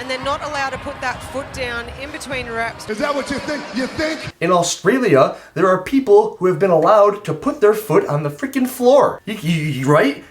and they're not allowed to put that foot down in between reps. Is that what you think? You think? In Australia, there are people who have been allowed to put their foot on the freaking floor. Right?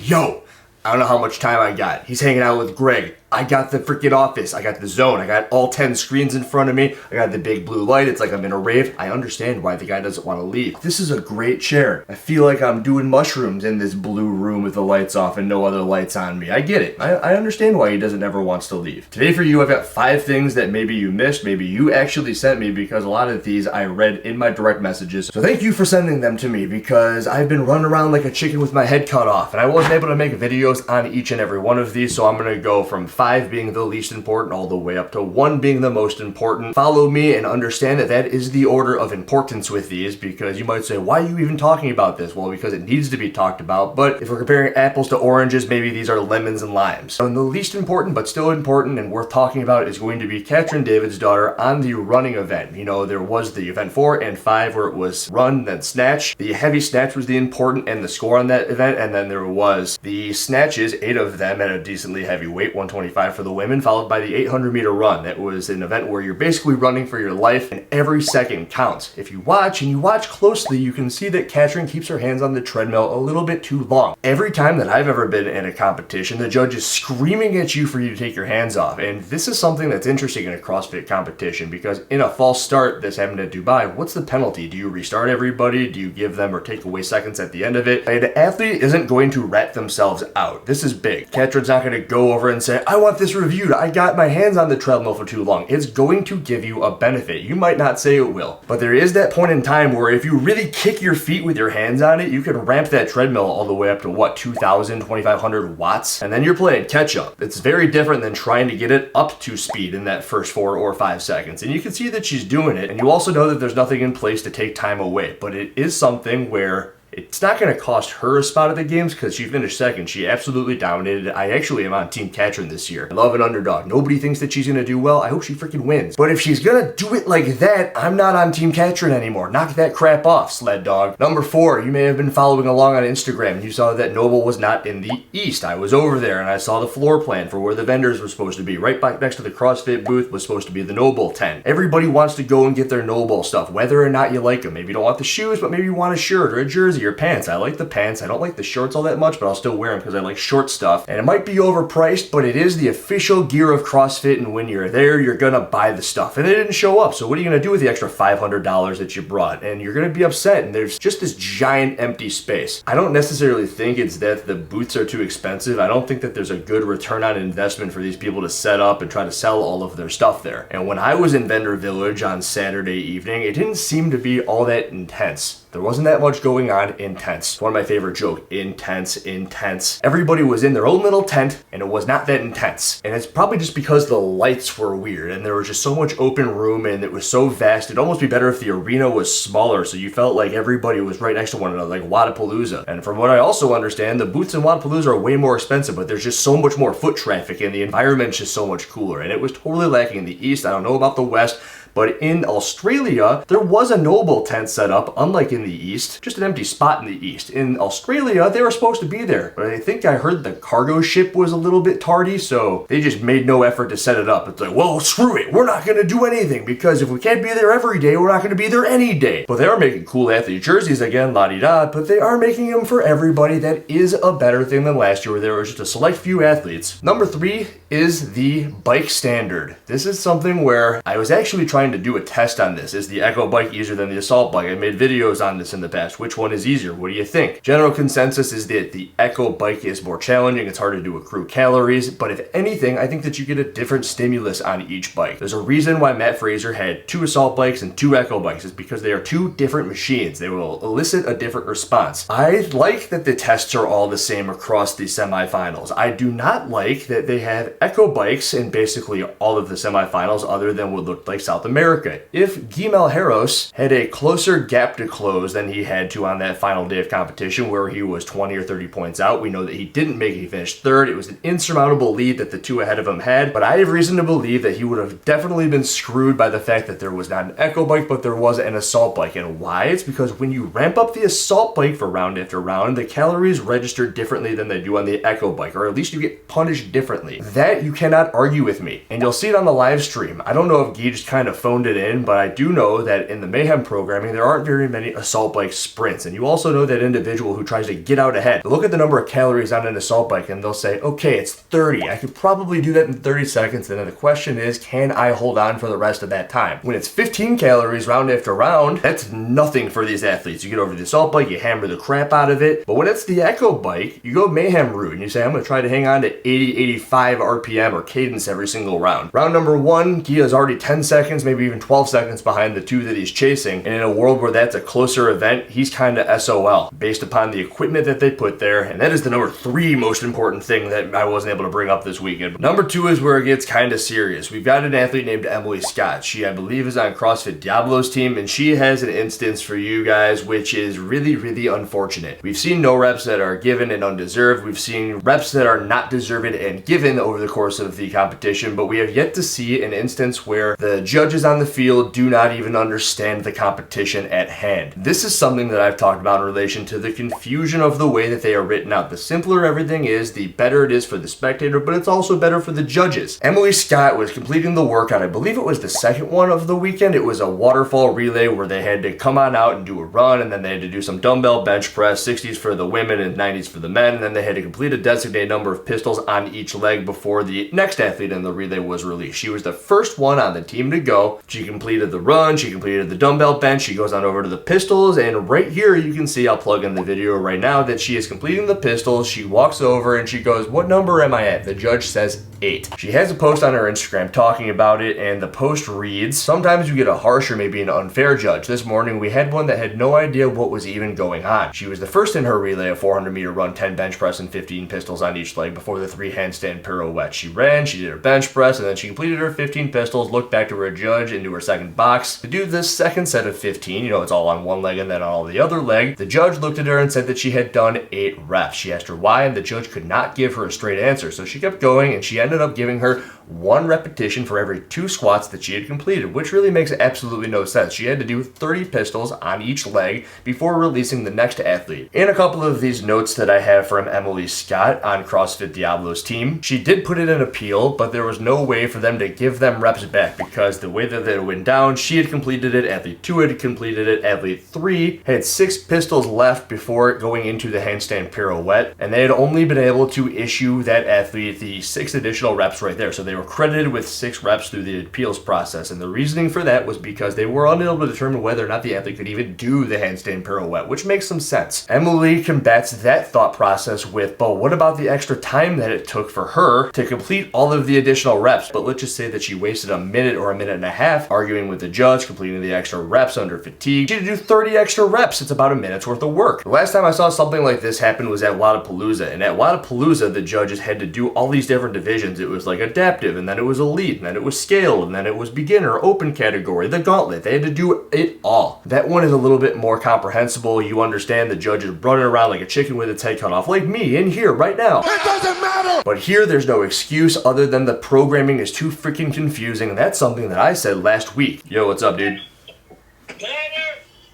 Yo, I don't know how much time I got. He's hanging out with Greg. I got the freaking office. I got the zone. I got all 10 screens in front of me. I got the big blue light. It's like I'm in a rave. I understand why the guy doesn't want to leave. This is a great chair. I feel like I'm doing mushrooms in this blue room with the lights off and no other lights on me. I get it. I understand why he doesn't ever wants to leave. Today for you, I've got 5 things that maybe you missed, maybe you actually sent me, because a lot of these I read in my direct messages. So thank you for sending them to me, because I've been running around like a chicken with my head cut off, and I wasn't able to make videos on each and every one of these, so I'm gonna go from 5 being the least important all the way up to 1 being the most important. Follow me and understand that that is the order of importance with these, because you might say, why are you even talking about this? Well, because it needs to be talked about, but if we're comparing apples to oranges, maybe these are lemons and limes. And the least important, but still important and worth talking about, is going to be Katrin Davidsdottir on the running event. You know, there was the event 4 and 5 where it was run, then snatch. The heavy snatch was the important and the score on that event, and then there was the snatches, 8 of them at a decently heavy weight, 125 for the women, followed by the 800-meter run. That was an event where you're basically running for your life, and every second counts. If you watch, and you watch closely, you can see that Katrin keeps her hands on the treadmill a little bit too long. Every time that I've ever been in a competition, the judge is screaming at you for you to take your hands off, and this is something that's interesting in a CrossFit competition, because in a false start that's happened at Dubai, what's the penalty? Do you restart everybody? Do you give them or take away seconds at the end of it? An athlete isn't going to rat themselves out. This is big. Katrin's not going to go over and say, I want this reviewed. I got my hands on the treadmill for too long. It's going to give you a benefit. You might not say it will, but there is that point in time where if you really kick your feet with your hands on it, you can ramp that treadmill all the way up to what, 2,000, 2,500 watts? And then you're playing catch up. It's very different than trying to get it up to speed in that first 4 or 5 seconds. And you can see that she's doing it. And you also know that there's nothing in place to take time away, but it is something where it's not going to cost her a spot at the games, because she finished second. She absolutely dominated. I actually am on Team Katrin this year. I love an underdog. Nobody thinks that she's going to do well. I hope she freaking wins. But if she's going to do it like that, I'm not on Team Katrin anymore. Knock that crap off, sled dog. Number 4, you may have been following along on Instagram, and you saw that Noble was not in the East. I was over there, and I saw the floor plan for where the vendors were supposed to be. Right back next to the CrossFit booth was supposed to be the Noble tent. Everybody wants to go and get their Noble stuff, whether or not you like them. Maybe you don't want the shoes, but maybe you want a shirt or a jersey or pants. I like the pants. I don't like the shorts all that much, but I'll still wear them because I like short stuff. And it might be overpriced, but it is the official gear of CrossFit, and when you're there, you're gonna buy the stuff. And they didn't show up, so what are you gonna do with the extra $500 that you brought? And you're gonna be upset, and there's just this giant empty space. I don't necessarily think it's that the booths are too expensive. I don't think that there's a good return on investment for these people to set up and try to sell all of their stuff there. And when I was in Vendor Village on Saturday evening, it didn't seem to be all that intense. There wasn't that much going on intense. One of my favorite jokes, intense. Everybody was in their own little tent, and it was not that intense. And it's probably just because the lights were weird, and there was just so much open room, and it was so vast. It'd almost be better if the arena was smaller, so you felt like everybody was right next to one another, like Wodapalooza. And from what I also understand, the booths in Wodapalooza are way more expensive, but there's just so much more foot traffic, and the environment's just so much cooler. And it was totally lacking in the East. I don't know about the West, but in Australia, there was a Noble tent set up, unlike in the East. Just an empty spot in the East. In Australia, they were supposed to be there, but I think I heard the cargo ship was a little bit tardy, so they just made no effort to set it up. It's like, well, screw it. We're not going to do anything, because if we can't be there every day, we're not going to be there any day. But they are making cool athlete jerseys again, la-di-da, but they are making them for everybody. That is a better thing than last year, where there was just a select few athletes. Number 3 is the bike standard. This is something where I was actually trying to do a test on this. Is the Echo bike easier than the Assault bike? I made videos on this in the past. Which one is easier? What do you think? General consensus is that the Echo bike is more challenging. It's harder to accrue calories, but if anything, I think that you get a different stimulus on each bike. There's a reason why Matt Fraser had 2 Assault bikes and 2 Echo bikes. It's because they are 2 different machines. They will elicit a different response. I like that the tests are all the same across the semifinals. I do not like that they have Echo bikes in basically all of the semifinals, other than what looked like South America. America. If Guimel Harros had a closer gap to close than he had to on that final day of competition where he was 20 or 30 points out, we know that he didn't make it. He finished third. It was an insurmountable lead that the two ahead of him had, but I have reason to believe that he would have definitely been screwed by the fact that there was not an echo bike, but there was an assault bike. And why? It's because when you ramp up the assault bike for round after round, the calories register differently than they do on the echo bike, or at least you get punished differently. That you cannot argue with me. And you'll see it on the live stream. I don't know if Guy just kind of phoned it in, but I do know that in the Mayhem programming, there aren't very many assault bike sprints. And you also know that individual who tries to get out ahead. Look at the number of calories on an assault bike and they'll say, okay, it's 30. I could probably do that in 30 seconds. And then the question is, can I hold on for the rest of that time? When it's 15 calories round after round, that's nothing for these athletes. You get over the assault bike, you hammer the crap out of it. But when it's the echo bike, you go Mayhem route and you say, I'm going to try to hang on to 80, 85 RPM or cadence every single round. Round number one, Gia is already 10 seconds, maybe even 12 seconds behind the two that he's chasing. And in a world where that's a closer event, he's kind of SOL based upon the equipment that they put there. And that is the number 3 most important thing that I wasn't able to bring up this weekend. Number 2 is where it gets kind of serious. We've got an athlete named Emily Scott. She, I believe, is on CrossFit Diablo's team, and she has an instance for you guys which is really, really unfortunate. We've seen no reps that are given and undeserved. We've seen reps that are not deserved and given over the course of the competition, but we have yet to see an instance where the judges on the field do not even understand the competition at hand. This is something that I've talked about in relation to the confusion of the way that they are written out. The simpler everything is, the better it is for the spectator, but it's also better for the judges. Emily Scott was completing the workout. I believe it was the second one of the weekend. It was a waterfall relay where they had to come on out and do a run, and then they had to do some dumbbell bench press, 60s for the women and 90s for the men, and then they had to complete a designated number of pistols on each leg before the next athlete in the relay was released. She was the first one on the team to go. She completed the run, she completed the dumbbell bench, she goes on over to the pistols, and right here you can see, I'll plug in the video right now, that she is completing the pistols. She walks over and she goes, what number am I at? The judge says 8. She has a post on her Instagram talking about it, and the post reads, sometimes you get a harsh or maybe an unfair judge. This morning we had one that had no idea what was even going on. She was the first in her relay, a 400-meter run, 10 bench press, and 15 pistols on each leg before the 3 handstand pirouettes. She ran, she did her bench press, and then she completed her 15 pistols, looked back to her judge into her second box to do this second set of 15. You know, it's all on one leg and then on all the other leg. The judge looked at her and said that she had done 8 reps. She asked her why, and the judge could not give her a straight answer, so she kept going, and she ended up giving her 1 repetition for every 2 squats that she had completed, which really makes absolutely no sense. She had to do 30 pistols on each leg before releasing the next athlete. In a couple of these notes that I have from Emily Scott on CrossFit Diablo's team, she did put in an appeal, but there was no way for them to give them reps back because the way that it went down, she had completed it, athlete 2 had completed it, athlete 3 had 6 pistols left before going into the handstand pirouette, and they had only been able to issue that athlete the 6 additional reps right there. So they were credited with 6 reps through the appeals process, and the reasoning for that was because they were unable to determine whether or not the athlete could even do the handstand pirouette, which makes some sense. Emily combats that thought process with, but what about the extra time that it took for her to complete all of the additional reps? But let's just say that she wasted a minute or a minute and a half arguing with the judge, completing the extra reps under fatigue. She had to do 30 extra reps. It's about a minute's worth of work. The last time I saw something like this happen was at Wodapalooza, and at Wodapalooza the judges had to do all these different divisions. It was like adaptive, and then it was elite, and then it was scale, and then it was beginner, open category, the gauntlet. They had to do it all. That one is a little bit more comprehensible. You understand the judge is running around like a chicken with its head cut off, like me in here right now. It doesn't matter! But here there's no excuse other than the programming is too freaking confusing, and that's something that I said last week. Yo, what's up, dude?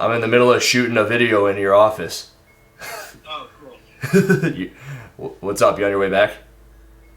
I'm in the middle of shooting a video in your office. Oh, cool. What's up? You on your way back?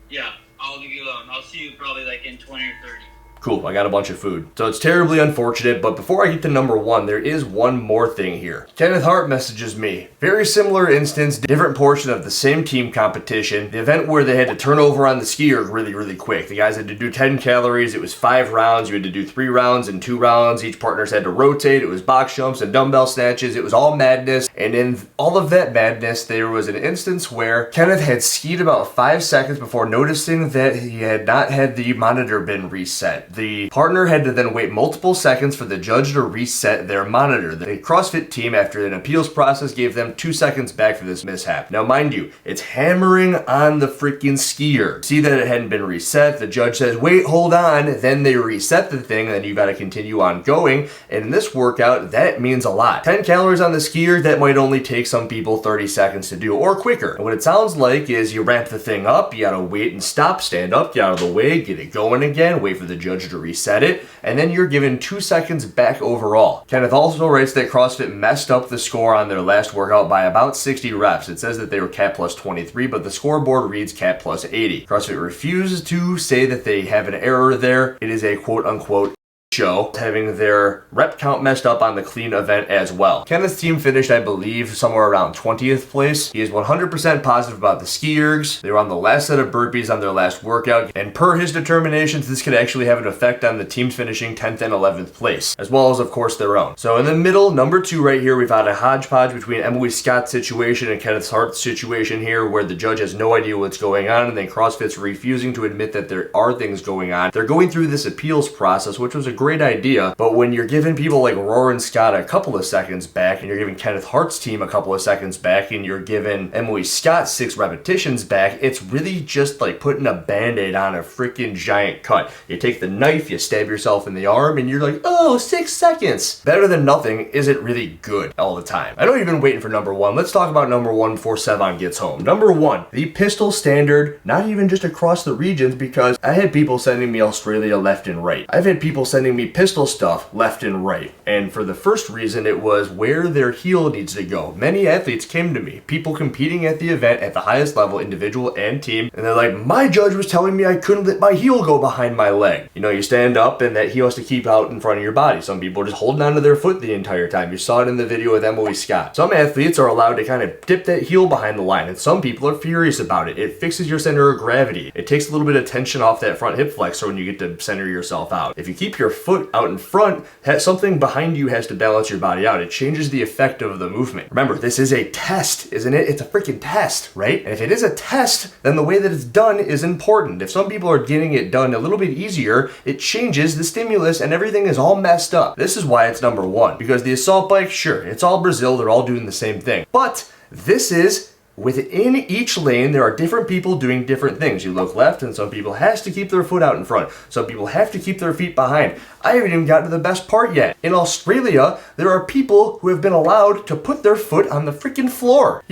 Yeah, I'll leave you alone. I'll see you probably like in 20 or 30. Cool, I got a bunch of food. So it's terribly unfortunate, but before I get to number 1, there is one more thing here. Kenneth Hart messages me. Very similar instance, different portion of the same team competition. The event where they had to turn over on the skier really, really quick. The guys had to do 10 calories. It was 5 rounds. You had to do 3 rounds and 2 rounds. Each partners had to rotate. It was box jumps and dumbbell snatches. It was all madness. And in all of that madness, there was an instance where Kenneth had skied about 5 seconds before noticing that he had not had the monitor been reset. The partner had to then wait multiple seconds for the judge to reset their monitor. The CrossFit team, after an appeals process, gave them 2 seconds back for this mishap. Now, mind you, it's hammering on the freaking skier. See that it hadn't been reset. The judge says, wait, hold on. Then they reset the thing, and then you got to continue on going. And in this workout, that means a lot. 10 calories on the skier, that might only take some people 30 seconds to do, or quicker. And what it sounds like is you ramp the thing up, you gotta wait and stop, stand up, get out of the way, get it going again, wait for the judge to reset it, and then you're given 2 seconds back overall. Kenneth also writes that CrossFit messed up the score on their last workout by about 60 reps. It says that they were CAT plus 23, but the scoreboard reads CAT plus 80. CrossFit refuses to say that they have an error there. It is a quote-unquote show, having their rep count messed up on the clean event as well. Kenneth's team finished, I believe, somewhere around 20th place. He is 100% positive about the ski ergs. They were on the last set of burpees on their last workout, and per his determinations, this could actually have an effect on the teams finishing 10th and 11th place, as well as, of course, their own. So in the middle, number 2 right here, we've had a hodgepodge between Emily Scott's situation and Kenneth Hart's situation here, where the judge has no idea what's going on, and then CrossFit's refusing to admit that there are things going on. They're going through this appeals process, which was a great idea, but when you're giving people like Roarin Scott a couple of seconds back, and you're giving Kenneth Hart's team a couple of seconds back, and you're giving Emily Scott 6 repetitions back, it's really just like putting a band-aid on a freaking giant cut. You take the knife, you stab yourself in the arm, and you're like, oh, 6 seconds. Better than nothing isn't really good all the time. I know you've been waiting for number 1. Let's talk about number 1 before Sevan gets home. Number 1, the pistol standard, not even just across the regions, because I had people sending me Australia left and right. I've had people sending me pistol stuff left and right. And for the first reason, it was where their heel needs to go. Many athletes came to me, people competing at the event at the highest level, individual and team, and they're like, my judge was telling me I couldn't let my heel go behind my leg. You know, you stand up and that heel has to keep out in front of your body. Some people are just holding onto their foot the entire time. You saw it in the video with Emily Scott. Some athletes are allowed to kind of dip that heel behind the line, and some people are furious about it. It fixes your center of gravity. It takes a little bit of tension off that front hip flexor when you get to center yourself out. If you keep your foot out in front, something behind you has to balance your body out. It changes the effect of the movement. Remember, this is a test, isn't it? It's a freaking test, right? And if it is a test, then the way that it's done is important. If some people are getting it done a little bit easier, it changes the stimulus and everything is all messed up. This is why it's number 1, because the assault bike, sure, it's all Brazil, they're all doing the same thing. But this is within each lane, there are different people doing different things. You look left, and some people has to keep their foot out in front. Some people have to keep their feet behind. I haven't even gotten to the best part yet. In Australia, there are people who have been allowed to put their foot on the freaking floor.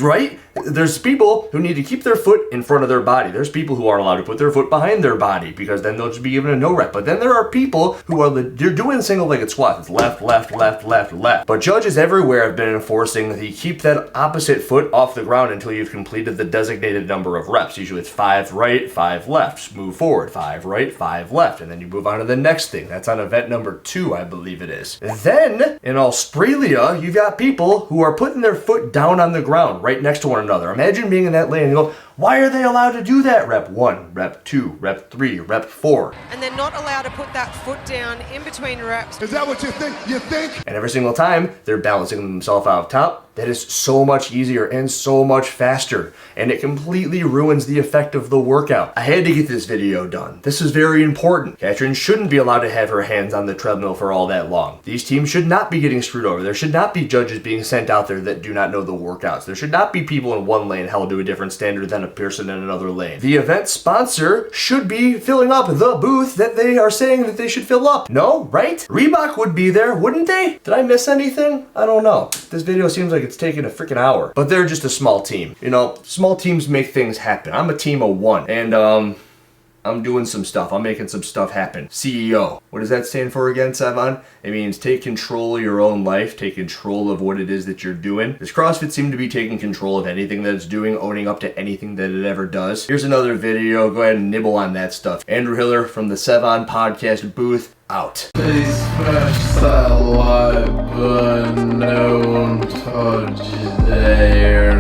Right? There's people who need to keep their foot in front of their body. There's people who aren't allowed to put their foot behind their body, because then they'll just be given a no rep. But then there are people who are they're doing single-legged squats. It's left, left, left, left, left. But judges everywhere have been enforcing that you keep that opposite foot off the ground until you've completed the designated number of reps. Usually it's 5 right, 5 left. Move forward, 5 right, 5 left. And then you move on to the next thing. That's on event number 2, I believe it is. Then, in Australia, you've got people who are putting their foot down on the ground right next to one another. Imagine being in that lane and you go, why are they allowed to do that? Rep 1, rep 2, rep 3, rep 4. And they're not allowed to put that foot down in between reps. Is that what you think? You think? And every single time, they're balancing themselves out top. That is so much easier and so much faster. And it completely ruins the effect of the workout. I had to get this video done. This is very important. Katrin shouldn't be allowed to have her hands on the treadmill for all that long. These teams should not be getting screwed over. There should not be judges being sent out there that do not know the workouts. There should not be people in one lane held to a different standard than a person in another lane. The event sponsor should be filling up the booth that they are saying that they should fill up. No, right? Reebok would be there, wouldn't they? Did I miss anything? I don't know. This video seems like it's taking a freaking hour. But they're just a small team. You know, small teams make things happen. I'm a team of 1. And, I'm doing some stuff. I'm making some stuff happen. CEO. What does that stand for again, Sevan? It means take control of your own life. Take control of what it is that you're doing. Does CrossFit seem to be taking control of anything that it's doing, owning up to anything that it ever does? Here's another video. Go ahead and nibble on that stuff. Andrew Hiller from the Sevan Podcast booth. Out. Please smash that like button. No one touch there.